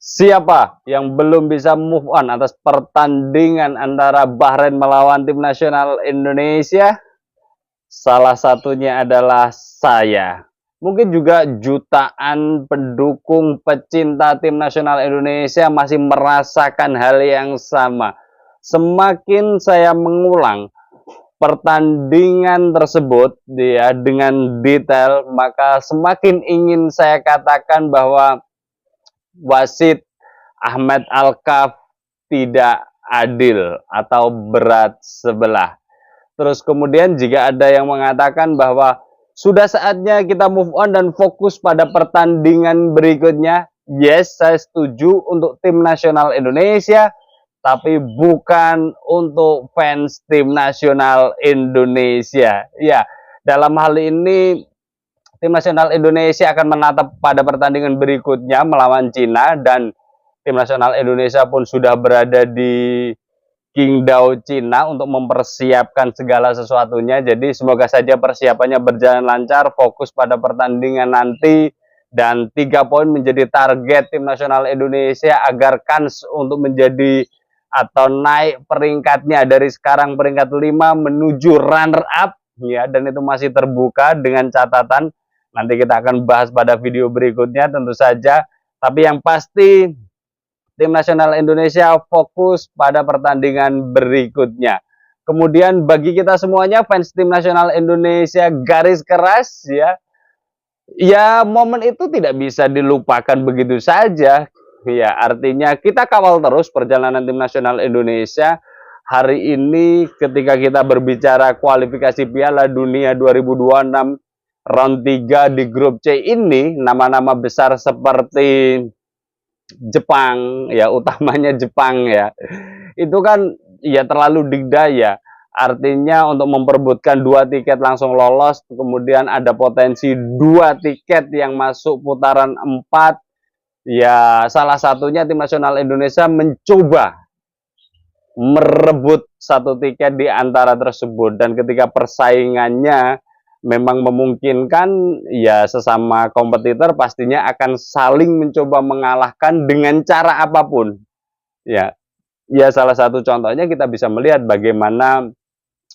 Siapa yang belum bisa move on atas pertandingan antara Bahrain melawan tim nasional Indonesia? Salah satunya adalah saya. Mungkin juga jutaan pendukung pecinta tim nasional Indonesia masih merasakan hal yang sama. Semakin saya mengulang pertandingan tersebut ya dengan detail, maka semakin ingin saya katakan bahwa wasit Ahmed Alkaf tidak adil atau berat sebelah. Terus kemudian jika ada yang mengatakan bahwa sudah saatnya kita move on dan fokus pada pertandingan berikutnya, yes, saya setuju untuk tim nasional Indonesia, tapi bukan untuk fans tim nasional Indonesia. Ya, dalam hal ini tim nasional Indonesia akan menatap pada pertandingan berikutnya melawan Cina, dan tim nasional Indonesia pun sudah berada di Qingdao, Cina untuk mempersiapkan segala sesuatunya. Jadi semoga saja persiapannya berjalan lancar, fokus pada pertandingan nanti, dan 3 poin menjadi target tim nasional Indonesia agar kans untuk menjadi atau naik peringkatnya dari sekarang peringkat 5 menuju runner up ya, dan itu masih terbuka dengan catatan nanti kita akan bahas pada video berikutnya tentu saja. Tapi yang pasti tim nasional Indonesia fokus pada pertandingan berikutnya. Kemudian bagi kita semuanya fans tim nasional Indonesia garis keras ya. Ya, momen itu tidak bisa dilupakan begitu saja. Ya, artinya kita kawal terus perjalanan tim nasional Indonesia. Hari ini ketika kita berbicara kualifikasi Piala Dunia 2026 round 3 di grup C ini, nama-nama besar seperti Jepang ya, utamanya Jepang ya, itu kan ya terlalu dikdaya. Artinya untuk memperebutkan 2 tiket langsung lolos, kemudian ada potensi 2 tiket yang masuk putaran 4. Ya, salah satunya tim nasional Indonesia mencoba merebut 1 tiket di antara tersebut, dan ketika persaingannya memang memungkinkan, ya sesama kompetitor pastinya akan saling mencoba mengalahkan dengan cara apapun. Ya, ya salah satu contohnya kita bisa melihat bagaimana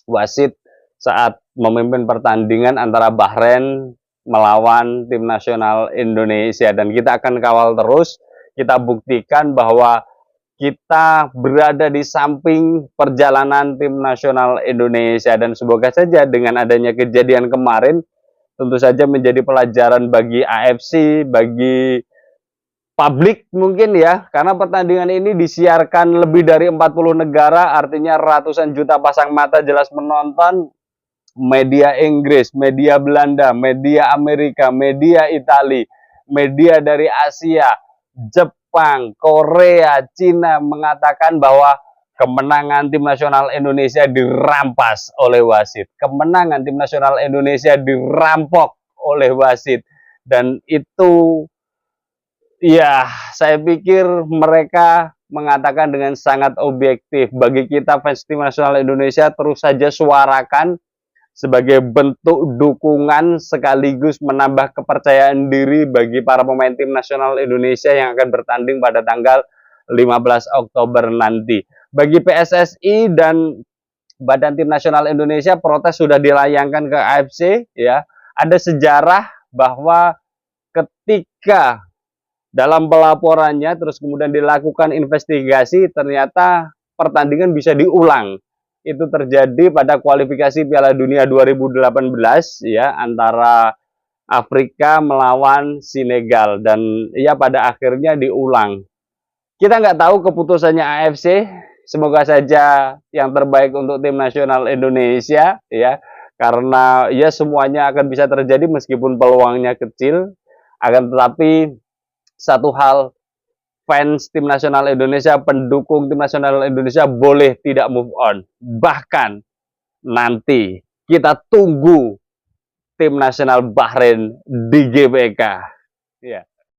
wasit saat memimpin pertandingan antara Bahrain melawan tim nasional Indonesia, dan kita akan kawal terus, kita buktikan bahwa kita berada di samping perjalanan tim nasional Indonesia, dan semoga saja dengan adanya kejadian kemarin tentu saja menjadi pelajaran bagi AFC, bagi publik mungkin ya, karena pertandingan ini disiarkan lebih dari 40 negara, artinya ratusan juta pasang mata jelas menonton. Media Inggris, media Belanda, media Amerika, media Itali, media dari Asia, Jepang, Korea, Cina mengatakan bahwa kemenangan tim nasional Indonesia dirampas oleh wasit. Kemenangan tim nasional Indonesia dirampok oleh wasit. Dan itu ya, saya pikir mereka mengatakan dengan sangat objektif. Bagi kita fans tim nasional Indonesia, terus saja suarakan sebagai bentuk dukungan sekaligus menambah kepercayaan diri bagi para pemain tim nasional Indonesia yang akan bertanding pada tanggal 15 Oktober nanti. Bagi PSSI dan Badan Tim Nasional Indonesia, protes sudah dilayangkan ke AFC ya. Ada sejarah bahwa ketika dalam pelaporannya terus kemudian dilakukan investigasi, ternyata pertandingan bisa diulang. Itu terjadi pada kualifikasi Piala Dunia 2018 ya, antara Afrika melawan Senegal, dan ya pada akhirnya diulang. Kita nggak tahu keputusannya AFC, semoga saja yang terbaik untuk tim nasional Indonesia ya, karena ya semuanya akan bisa terjadi meskipun peluangnya kecil. Akan tetapi satu hal, fans tim nasional Indonesia, pendukung tim nasional Indonesia boleh tidak move on. Bahkan nanti kita tunggu tim nasional Bahrain di GBK. Ya.